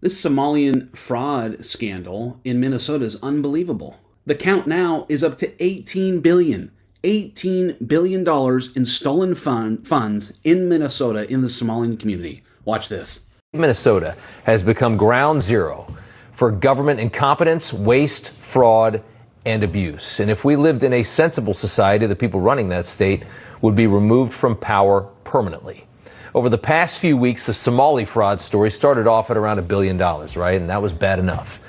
This Somalian fraud scandal in Minnesota is unbelievable. The count now is up to $18 billion. $18 billion in stolen funds in Minnesota in the Somalian community. Watch this. Minnesota has become ground zero for government incompetence, waste, fraud, and abuse. And if we lived in a sensible society, the people running that state would be removed from power permanently. Over the past few weeks, the Somali fraud story started off at around $1 billion, right? And that was bad enough.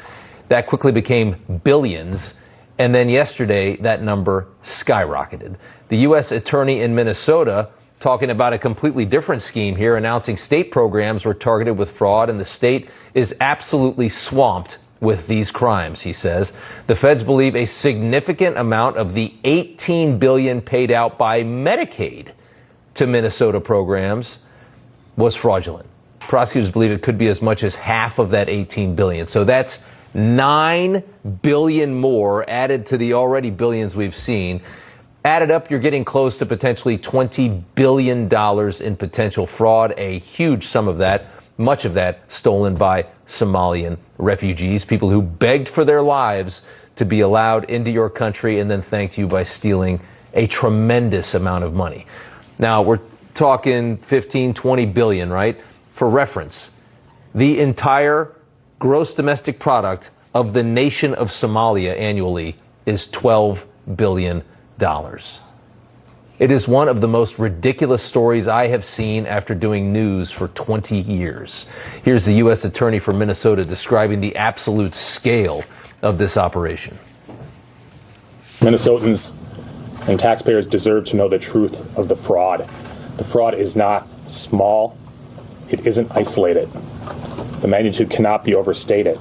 That quickly became billions. And then yesterday, that number skyrocketed. The U.S. attorney in Minnesota talking about a completely different scheme here, announcing state programs were targeted with fraud, and the state is absolutely swamped with these crimes, he says. The feds believe a significant amount of the $18 billion paid out by Medicaid to Minnesota programs was fraudulent. Prosecutors believe it could be as much as half of that $18 billion. So that's $9 billion more added to the already billions we've seen. Added up, you're getting close to potentially $20 billion in potential fraud, a huge sum of that, much of that stolen by Somalian refugees, people who begged for their lives to be allowed into your country and then thanked you by stealing a tremendous amount of money. Now, we're talking 15, 20 billion, right? For reference, the entire gross domestic product of the nation of Somalia annually is $12 billion. It is one of the most ridiculous stories I have seen after doing news for 20 years. Here's the U.S. Attorney for Minnesota describing the absolute scale of this operation. Minnesotans and taxpayers deserve to know the truth of the fraud. The fraud is not small. It isn't isolated. The magnitude cannot be overstated.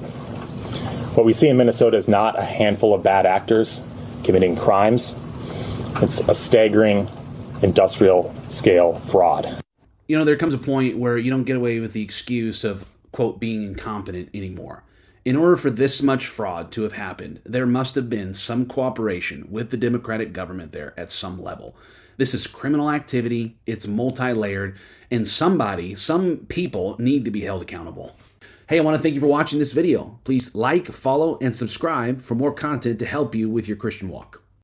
What we see in Minnesota is not a handful of bad actors committing crimes. It's a staggering industrial scale fraud. You know, there comes a point where you don't get away with the excuse of, quote, being incompetent anymore. In order for this much fraud to have happened, there must have been some cooperation with the Democratic government there at some level. This is criminal activity, it's multi-layered, and some people need to be held accountable. Hey, I want to thank you for watching this video. Please like, follow, and subscribe for more content to help you with your Christian walk.